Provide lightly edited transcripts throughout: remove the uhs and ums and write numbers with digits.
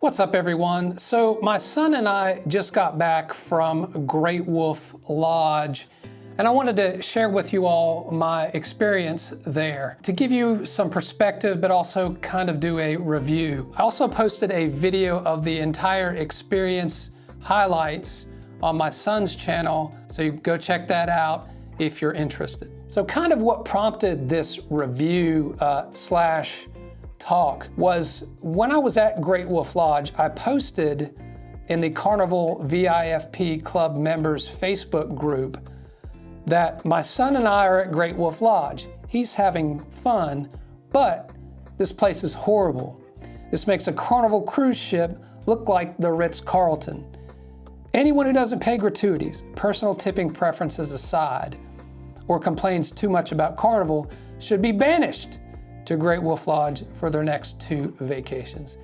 What's up, everyone? So my son and I just got back from Great Wolf Lodge, and I wanted to share with you all my experience there to give you some perspective, but also kind of do a review. I also posted a video of the entire experience highlights on my son's channel, so you can go check that out if you're interested. So kind of what prompted this review slash talk was when I was at Great Wolf Lodge, I posted in the Carnival VIFP Club members Facebook group that my son and I are at Great Wolf Lodge. He's having fun, but this place is horrible. This makes a Carnival cruise ship look like the Ritz-Carlton. Anyone who doesn't pay gratuities, personal tipping preferences aside, or complains too much about Carnival should be banished to Great Wolf Lodge for their next 2 vacations.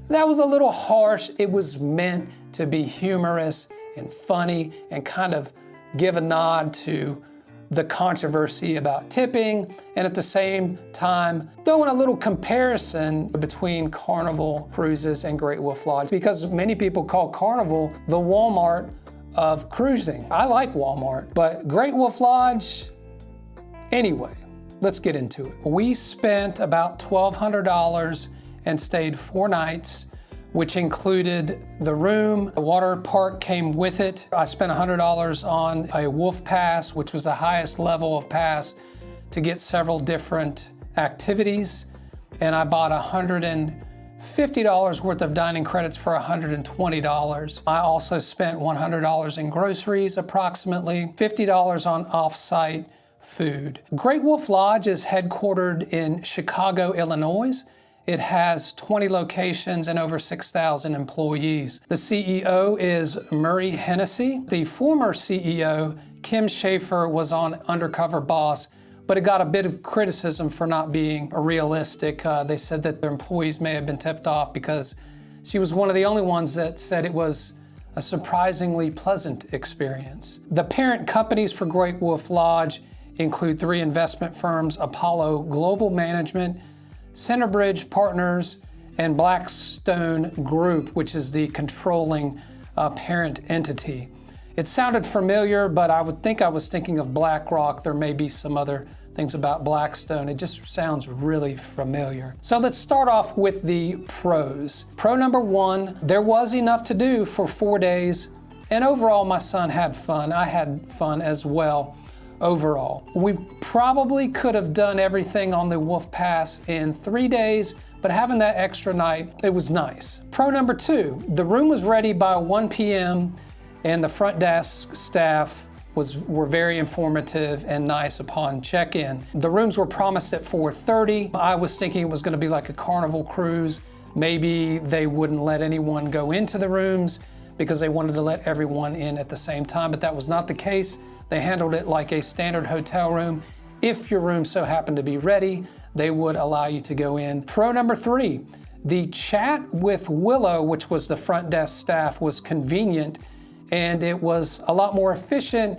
That was a little harsh. It was meant to be humorous and funny and kind of give a nod to the controversy about tipping, and at the same time throwing a little comparison between Carnival cruises and Great Wolf Lodge, because many people call Carnival the Walmart of cruising. I like Walmart, but Great Wolf Lodge, anyway. Let's get into it. We spent about $1,200 and stayed 4 nights, which included the room. The water park came with it. I spent $100 on a Wolf Pass, which was the highest level of pass to get several different activities. And I bought $150 worth of dining credits for $120. I also spent $100 in groceries, approximately $50 on off-site food. Great Wolf Lodge is headquartered in Chicago, Illinois. It has 20 locations and over 6,000 employees. The CEO is Murray Hennessy. The former CEO, Kim Schaefer, was on Undercover Boss, but it got a bit of criticism for not being realistic. They said that their employees may have been tipped off because she was one of the only ones that said it was a surprisingly pleasant experience. The parent companies for Great Wolf Lodge include 3 investment firms: Apollo Global Management, Centerbridge Partners, and Blackstone Group, which is the controlling parent entity. It sounded familiar, but I was thinking of BlackRock. There may be some other things about Blackstone. It just sounds really familiar. So let's start off with the pros. Pro number 1, there was enough to do for 4 days, and overall my son had fun. I had fun as well. Overall, we probably could have done everything on the Wolf Pass in 3 days, but having that extra night, it was nice. Pro number 2, the room was ready by 1 p.m. and the front desk staff were very informative and nice upon check-in. The rooms were promised at 4:30. I was thinking it was going to be like a Carnival cruise. Maybe they wouldn't let anyone go into the rooms because they wanted to let everyone in at the same time, but that was not the case. They handled it like a standard hotel room. If your room so happened to be ready, they would allow you to go in. Pro number 3, the chat with Willow, which was the front desk staff, was convenient, and it was a lot more efficient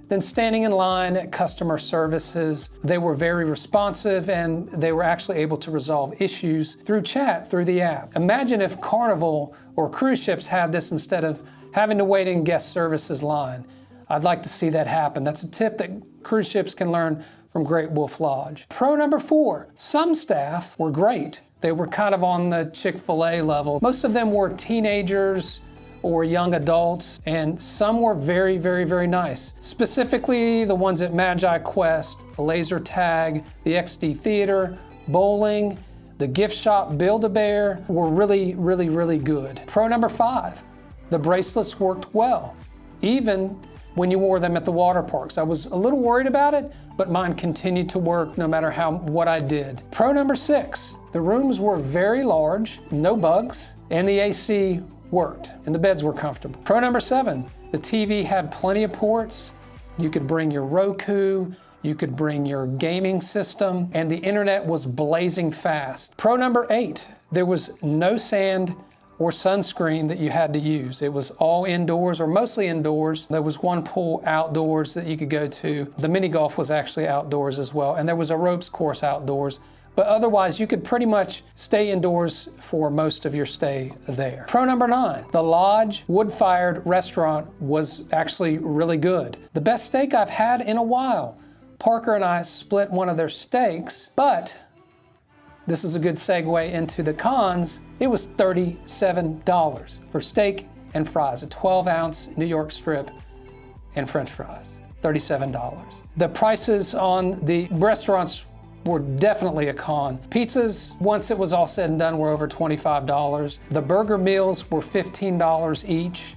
than standing in line at customer services. They were very responsive, and they were actually able to resolve issues through chat, through the app. Imagine if Carnival or cruise ships had this instead of having to wait in guest services line. I'd like to see that happen. That's a tip that cruise ships can learn from Great Wolf Lodge. Pro number 4, some staff were great. They were kind of on the Chick-fil-A level. Most of them were teenagers or young adults, and some were very, very, very nice. Specifically, the ones at magiquest, Laser Tag, the XD Theater, bowling, the gift shop Build-A-Bear were really, really, really good. Pro number 5, the bracelets worked well, even when you wore them at the water parks. I was a little worried about it, but mine continued to work no matter what I did. Pro number 6, the rooms were very large, no bugs, and the AC worked, and the beds were comfortable. Pro number 7, the TV had plenty of ports. You could bring your Roku, you could bring your gaming system, and the internet was blazing fast. Pro number 8, there was no sand or sunscreen that you had to use. It was all indoors, or mostly indoors. There was one pool outdoors that you could go to. The mini golf was actually outdoors as well, and there was a ropes course outdoors, but otherwise you could pretty much stay indoors for most of your stay there. Pro number 9, the Lodge wood-fired restaurant was actually really good. The best steak I've had in a while. Parker and I split one of their steaks, but this is a good segue into the cons. It was $37 for steak and fries, a 12-ounce New York strip and French fries. $37. The prices on the restaurants were definitely a con. Pizzas, once it was all said and done, were over $25. The burger meals were $15 each,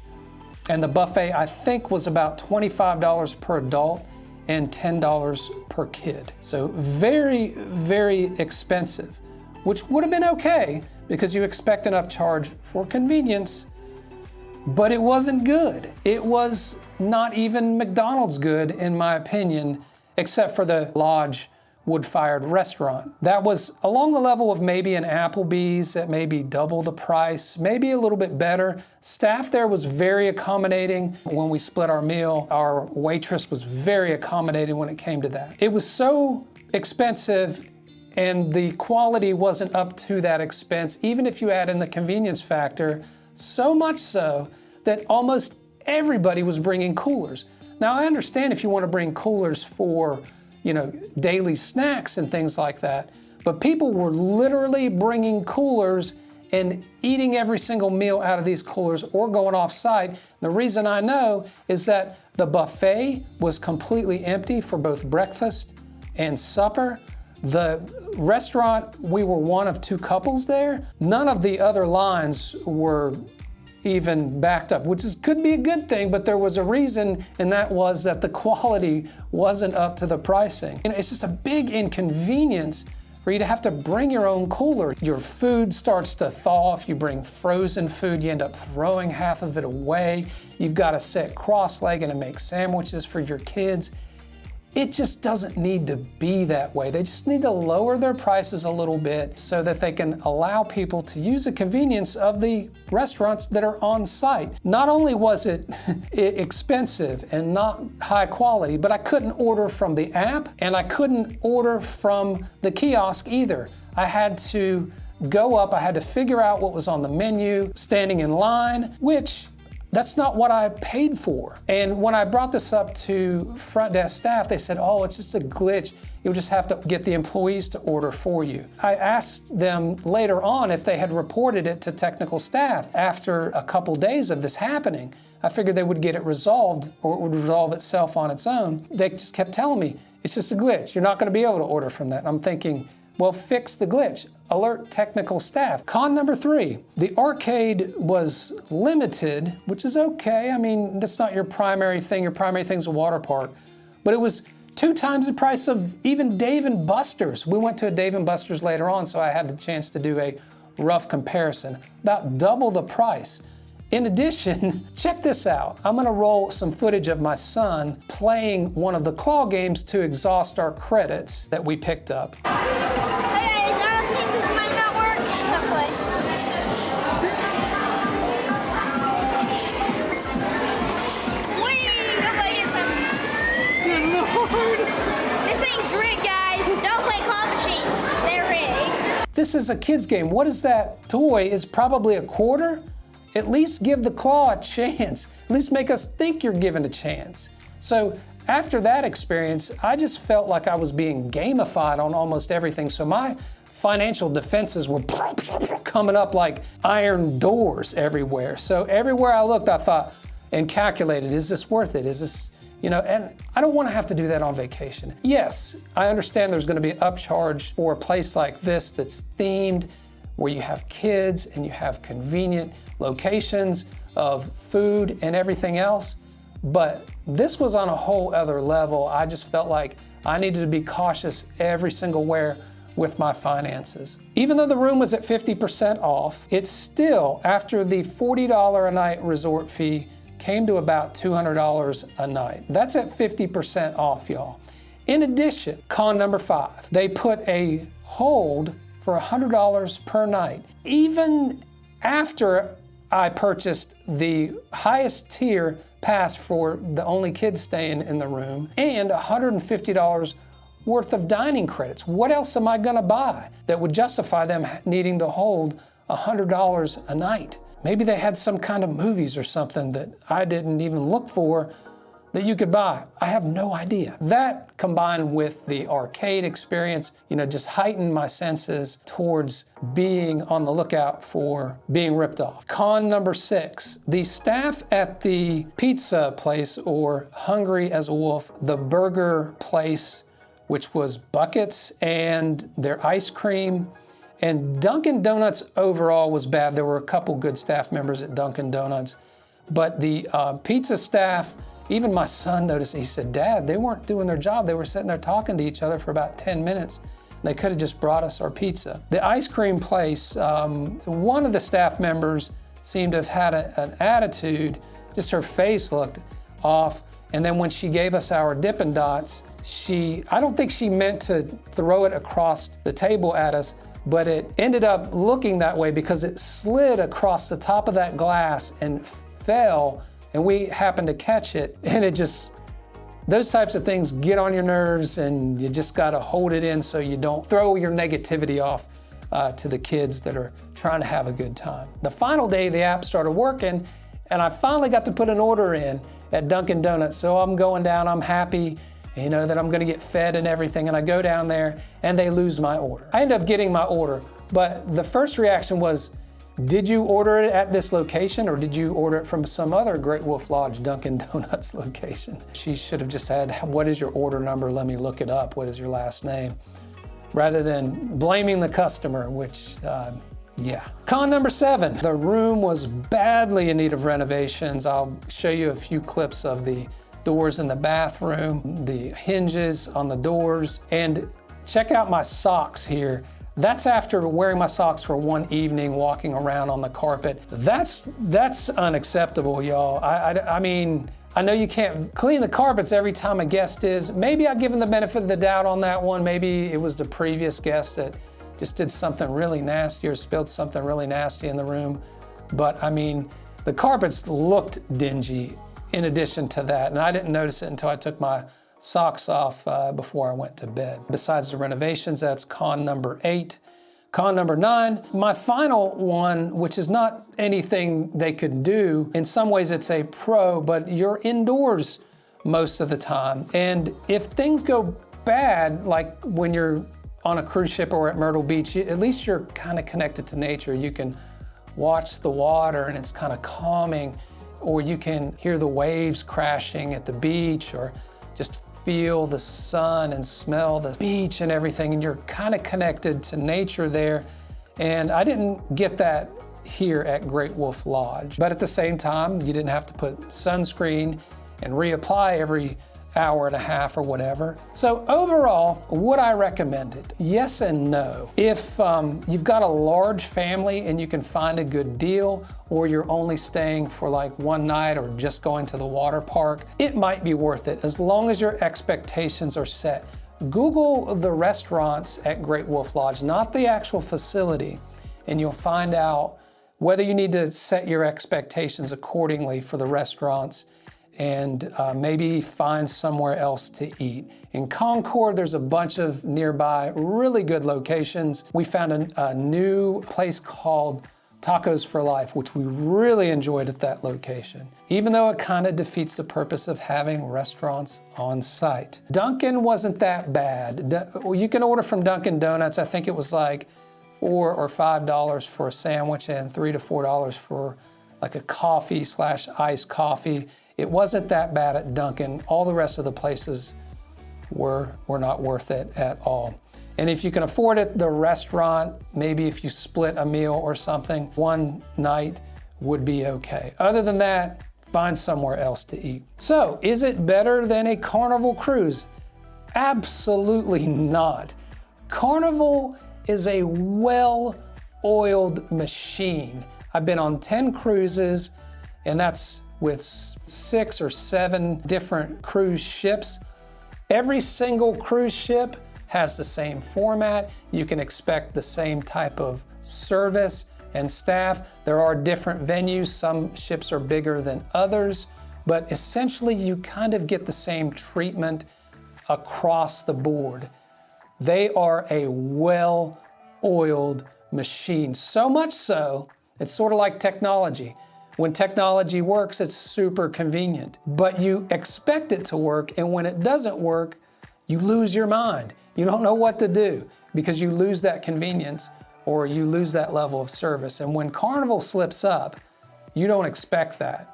and the buffet, I think, was about $25 per adult and $10 per kid. So very, very expensive, which would have been okay because you expect an upcharge for convenience, but it wasn't good. It was not even McDonald's good, in my opinion, except for the Lodge wood-fired restaurant. That was along the level of maybe an Applebee's at maybe double the price, maybe a little bit better. Staff there was very accommodating when we split our meal. Our waitress was very accommodating when it came to that. It was so expensive and the quality wasn't up to that expense, even if you add in the convenience factor, so much so that almost everybody was bringing coolers. Now I understand if you want to bring coolers for, daily snacks and things like that, but people were literally bringing coolers and eating every single meal out of these coolers or going off site. The reason I know is that the buffet was completely empty for both breakfast and supper. The restaurant, we were one of 2 couples there. None of the other lines were even backed up, which could be a good thing, but there was a reason, and that was that the quality wasn't up to the pricing. It's just a big inconvenience for you to have to bring your own cooler. Your food starts to thaw. If you bring frozen food, you end up throwing half of it away. You've got to sit cross-legged and make sandwiches for your kids. It just doesn't need to be that way. They just need to lower their prices a little bit so that they can allow people to use the convenience of the restaurants that are on site. Not only was it expensive and not high quality, but I couldn't order from the app and I couldn't order from the kiosk either. I had to go up, I had to figure out what was on the menu, standing in line, which that's not what I paid for. And when I brought this up to front desk staff, they said, oh, it's just a glitch. You'll just have to get the employees to order for you. I asked them later on if they had reported it to technical staff after a couple days of this happening. I figured they would get it resolved or it would resolve itself on its own. They just kept telling me, it's just a glitch. You're not gonna be able to order from that. I'm thinking, well, fix the glitch. Alert technical staff. Con number 3, the arcade was limited, which is okay. I mean, that's not your primary thing. Your primary thing is a water park. But it was 2 times the price of even Dave & Buster's. We went to a Dave & Buster's later on, so I had the chance to do a rough comparison. About double the price. In addition, check this out. I'm gonna roll some footage of my son playing one of the claw games to exhaust our credits that we picked up. This is a kid's game. What is that toy? Is probably a quarter? At least give the claw a chance. At least make us think you're given a chance. So after that experience, I just felt like I was being gamified on almost everything. So my financial defenses were coming up like iron doors everywhere. So everywhere I looked, I thought and calculated, is this worth it? Is this, and I don't want to have to do that on vacation. Yes, I understand there's going to be an upcharge for a place like this that's themed, where you have kids and you have convenient locations of food and everything else. But this was on a whole other level. I just felt like I needed to be cautious every single where with my finances. Even though the room was at 50% off, it's still, after the $40 a night resort fee, came to about $200 a night. That's at 50% off, y'all. In addition, con number 5, they put a hold for $100 per night. Even after I purchased the highest tier pass for the only kids staying in the room and $150 worth of dining credits. What else am I gonna buy that would justify them needing to hold $100 a night? Maybe they had some kind of movies or something that I didn't even look for that you could buy. I have no idea. That combined with the arcade experience, just heightened my senses towards being on the lookout for being ripped off. Con number 6, the staff at the pizza place, or Hungry as a Wolf, the burger place, which was Buckets, and their ice cream. And Dunkin' Donuts overall was bad. There were a couple good staff members at Dunkin' Donuts, but the pizza staff, even my son noticed. He said, "Dad, they weren't doing their job. They were sitting there talking to each other for about 10 minutes. They could have just brought us our pizza." The ice cream place, one of the staff members seemed to have had an attitude. Just her face looked off. And then when she gave us our Dippin' Dots, I don't think she meant to throw it across the table at us, but it ended up looking that way because it slid across the top of that glass and fell, and we happened to catch it. And those types of things get on your nerves, and you just gotta hold it in so you don't throw your negativity off to the kids that are trying to have a good time. The final day the app started working, and I finally got to put an order in at Dunkin' Donuts. So I'm going down, I'm happy, that I'm gonna get fed and everything, and I go down there and they lose my order. I end up getting my order, but the first reaction was, did you order it at this location, or did you order it from some other Great Wolf Lodge Dunkin' Donuts location? She should have just said, "What is your order number? Let me look it up. What is your last name?" Rather than blaming the customer, which, yeah. Con number 7, the room was badly in need of renovations. I'll show you a few clips of the doors in the bathroom, the hinges on the doors, and check out my socks here. That's after wearing my socks for one evening, walking around on the carpet. That's unacceptable, y'all. I mean, I know you can't clean the carpets every time a guest is. Maybe I've given the benefit of the doubt on that one. Maybe it was the previous guest that just did something really nasty or spilled something really nasty in the room. But I mean, the carpets looked dingy in addition to that, and I didn't notice it until I took my socks off before I went to bed. Besides the renovations, that's con number 8. Con number 9, my final one, which is not anything they could do. In some ways it's a pro, but you're indoors most of the time. And if things go bad, like when you're on a cruise ship or at Myrtle Beach, at least you're kind of connected to nature. You can watch the water and it's kind of calming, or you can hear the waves crashing at the beach, or just feel the sun and smell the beach and everything, and you're kind of connected to nature there. And I didn't get that here at Great Wolf Lodge. But at the same time, you didn't have to put sunscreen and reapply every hour and a half or whatever. So overall, would I recommend it? Yes and no. If you've got a large family and you can find a good deal, or you're only staying for like one night or just going to the water park, it might be worth it as long as your expectations are set. Google the restaurants at Great Wolf Lodge, not the actual facility, and you'll find out whether you need to set your expectations accordingly for the restaurants, and maybe find somewhere else to eat. In Concord, there's a bunch of nearby really good locations. We found a new place called Tacos for Life, which we really enjoyed at that location, even though it kind of defeats the purpose of having restaurants on site. Dunkin' wasn't that bad. You can order from Dunkin' Donuts. I think it was like $4 or $5 for a sandwich and $3 to $4 for like a coffee / iced coffee. It wasn't that bad at Dunkin'. All the rest of the places were not worth it at all. And if you can afford it, the restaurant, maybe if you split a meal or something, one night would be okay. Other than that, find somewhere else to eat. So, is it better than a Carnival cruise? Absolutely not. Carnival is a well-oiled machine. I've been on 10 cruises, and that's with 6 or 7 different cruise ships. Every single cruise ship has the same format. You can expect the same type of service and staff. There are different venues. Some ships are bigger than others, but essentially you kind of get the same treatment across the board. They are a well-oiled machine. So much so, it's sort of like technology. When technology works, it's super convenient, but you expect it to work, and when it doesn't work, you lose your mind. You don't know what to do because you lose that convenience or you lose that level of service. And when Carnival slips up, you don't expect that.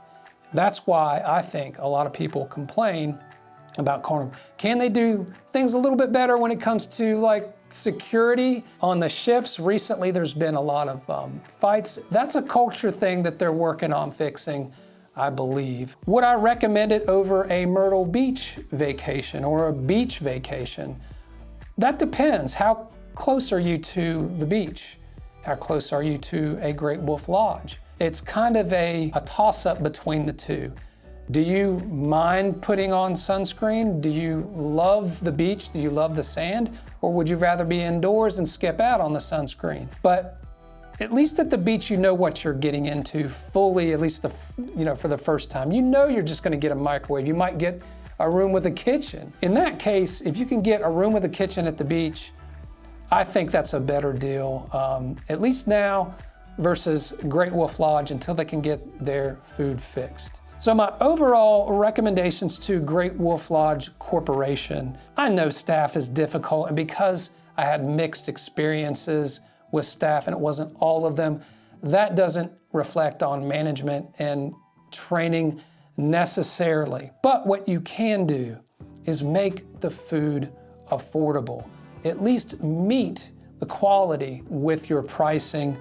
That's why I think a lot of people complain about Carnival. Can they do things a little bit better when it comes to like security on the ships? Recently, there's been a lot of fights. That's a culture thing that they're working on fixing, I believe. Would I recommend it over a Myrtle Beach vacation or a beach vacation? That depends. How close are you to the beach? How close are you to a Great Wolf Lodge? It's kind of a toss-up between the two. Do you mind putting on sunscreen? Do you love the beach? Do you love the sand? Or would you rather be indoors and skip out on the sunscreen? But at least at the beach, you know what you're getting into fully, at least for the first time. You know you're just gonna get a microwave. You might get a room with a kitchen. In that case, if you can get a room with a kitchen at the beach, I think that's a better deal, at least now versus Great Wolf Lodge until they can get their food fixed. So my overall recommendations to Great Wolf Lodge Corporation, I know staff is difficult, and because I had mixed experiences with staff and it wasn't all of them, that doesn't reflect on management and training necessarily. But what you can do is make the food affordable. At least meet the quality with your pricing.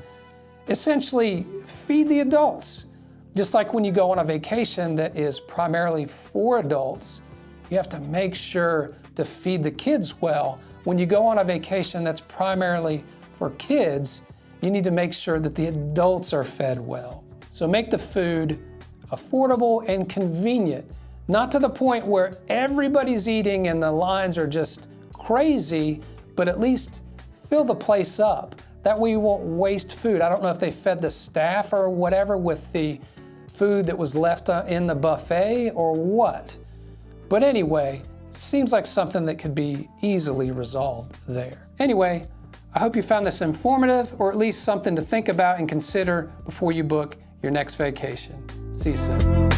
Essentially, feed the adults. Just like when you go on a vacation that is primarily for adults, you have to make sure to feed the kids well. When you go on a vacation that's primarily for kids, you need to make sure that the adults are fed well. So make the food affordable and convenient, not to the point where everybody's eating and the lines are just crazy, but at least fill the place up. That way you won't waste food. I don't know if they fed the staff or whatever with the food that was left in the buffet or what. But anyway, it seems like something that could be easily resolved there. Anyway, I hope you found this informative, or at least something to think about and consider before you book your next vacation. See you soon.